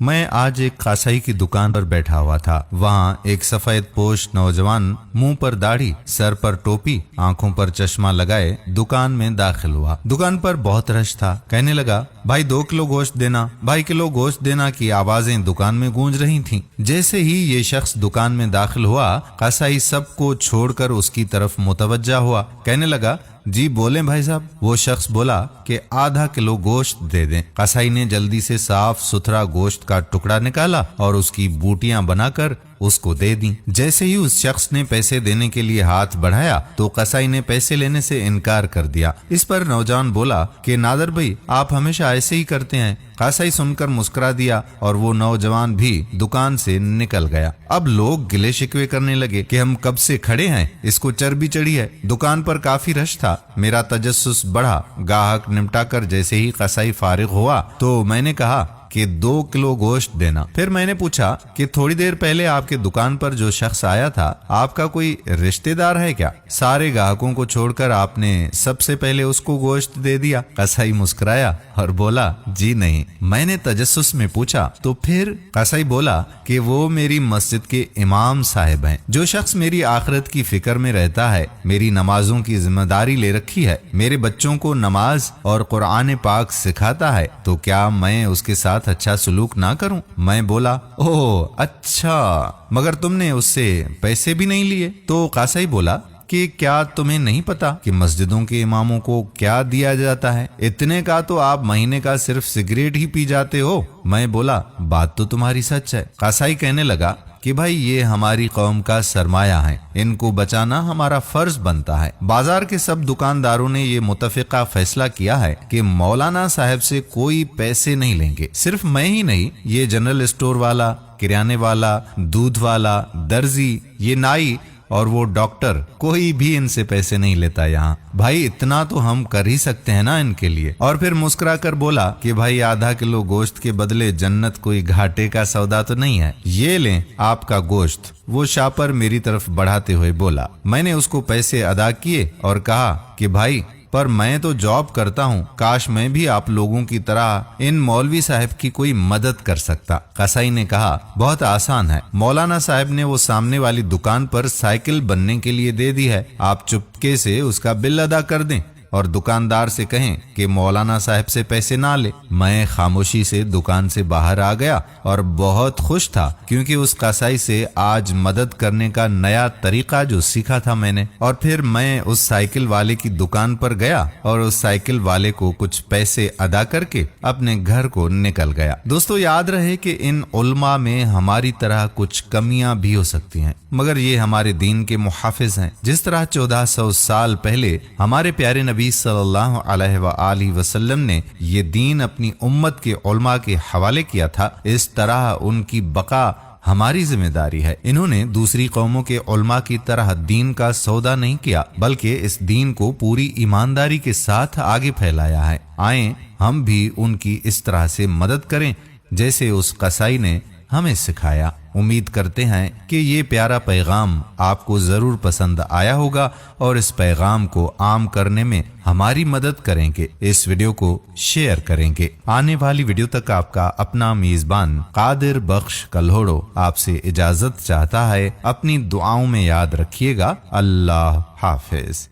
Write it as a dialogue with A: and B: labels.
A: मैं आज एक कसाई की दुकान पर बैठा हुआ था। वहाँ एक सफेद पोश नौजवान मुंह पर दाढ़ी, सर पर टोपी, आंखों पर चश्मा लगाए दुकान में दाखिल हुआ। दुकान पर बहुत रश था। कहने लगा, भाई 2 किलो गोश्त देना, भाई किलो गोश्त देना की आवाजें दुकान में गूंज रही थीं। जैसे ही ये शख्स दुकान में दाखिल हुआ, कसाई सबको छोड़कर उसकी तरफ मुतवज्जा हुआ। कहने लगा, जी बोलें भाई साहब। वो शख्स बोला कि आधा किलो गोश्त दे दें। कसाई ने जल्दी से साफ सुथरा गोश्त का टुकड़ा निकाला और उसकी बूटियां बनाकर उसको दे दी। जैसे ही उस शख्स ने पैसे देने के लिए हाथ बढ़ाया तो कसाई ने पैसे लेने से इनकार कर दिया। इस पर नौजवान बोला कि नादर भाई, आप हमेशा ऐसे ही करते हैं। कसाई सुनकर मुस्कुरा दिया और वो नौजवान भी दुकान से निकल गया। अब लोग गिले शिकवे करने लगे कि हम कब से खड़े हैं, इसको चर्बी चढ़ी है। दुकान पर काफी रश था। मेरा तजस्सुस बढ़ा। गाहक निपटा कर जैसे ही कसाई फारिग हुआ तो मैंने कहा कि 2 किलो गोश्त देना। फिर मैंने पूछा कि थोड़ी देर पहले आपके दुकान पर जो शख्स आया था, आपका कोई रिश्तेदार है क्या? सारे ग्राहकों को छोड़कर आपने सबसे पहले उसको गोश्त दे दिया। कसाई मुस्कुराया और बोला, जी नहीं। मैंने तजस्सुस में पूछा, तो फिर? कसाई बोला कि वो मेरी मस्जिद के इमाम साहब हैं। जो शख्स मेरी आखिरत की फिक्र में रहता है, मेरी नमाजों की जिम्मेदारी ले रखी है, मेरे बच्चों को नमाज और कुरान पाक सिखाता है, तो क्या मैं उसके साथ अच्छा सलूक ना करूं? मैं बोला, ओह अच्छा, मगर तुमने उससे पैसे भी नहीं लिए? तो कसाई बोला कि क्या तुम्हें नहीं पता कि मस्जिदों के इमामों को क्या दिया जाता है? इतने का तो आप महीने का सिर्फ सिगरेट ही पी जाते हो। मैं बोला, बात तो तुम्हारी सच है। कसाई कहने लगा कि भाई ये हमारी कौम का सरमाया है, इनको बचाना हमारा फर्ज बनता है। बाजार के सब दुकानदारों ने ये मुतफिका फैसला किया है कि मौलाना साहब से कोई पैसे नहीं लेंगे। सिर्फ मैं ही नहीं, ये जनरल स्टोर वाला, किराने वाला, दूध वाला, दर्जी, ये नाई और वो डॉक्टर, कोई भी इनसे पैसे नहीं लेता यहाँ। भाई इतना तो हम कर ही सकते हैं ना इनके लिए। और फिर मुस्कुरा कर बोला कि भाई आधा किलो गोश्त के बदले जन्नत कोई घाटे का सौदा तो नहीं है, ये लें आपका गोश्त। वो शापर मेरी तरफ बढ़ाते हुए बोला। मैंने उसको पैसे अदा किए और कहा कि भाई पर मैं तो जॉब करता हूँ, काश मैं भी आप लोगों की तरह इन मौलवी साहब की कोई मदद कर सकता। कसाई ने कहा, बहुत आसान है। मौलाना साहब ने वो सामने वाली दुकान पर साइकिल बनने के लिए दे दी है, आप चुपके से उसका बिल अदा कर दें और दुकानदार से कहें कि मौलाना साहब से पैसे ना ले। मैं खामोशी से दुकान से बाहर आ गया और बहुत खुश था, क्योंकि उस कसाई से आज मदद करने का नया तरीका जो सीखा था मैंने। और फिर मैं उस साइकिल वाले की दुकान पर गया और उस साइकिल वाले को कुछ पैसे अदा करके अपने घर को निकल गया। दोस्तों, याद रहे कि इन उल्मा में हमारी तरह कुछ कमियां भी हो सकती हैं, मगर ये हमारे दीन के मुहाफिज हैं। जिस तरह 1400 साल पहले हमारे प्यारे नबी सल्लल्लाहु अलैहि वसल्लम ने ये दीन अपनी उम्मत के उलमा के हवाले किया था, इस तरह उनकी बका हमारी जिम्मेदारी है। इन्होंने दूसरी कौमों के उलमा की तरह दीन का सौदा नहीं किया, बल्कि इस दीन को पूरी ईमानदारी के साथ आगे फैलाया है। आए हम भी उनकी इस तरह से मदद करें जैसे उस कसाई ने हमें सिखाया। उम्मीद करते हैं कि ये प्यारा पैगाम आपको जरूर पसंद आया होगा और इस पैगाम को आम करने में हमारी मदद करेंगे। इस वीडियो को शेयर करेंगे। आने वाली वीडियो तक आपका अपना मेजबान कादिर बख्श कल्होड़ो आपसे इजाजत चाहता है। अपनी दुआओं में याद रखिएगा। अल्लाह हाफिज।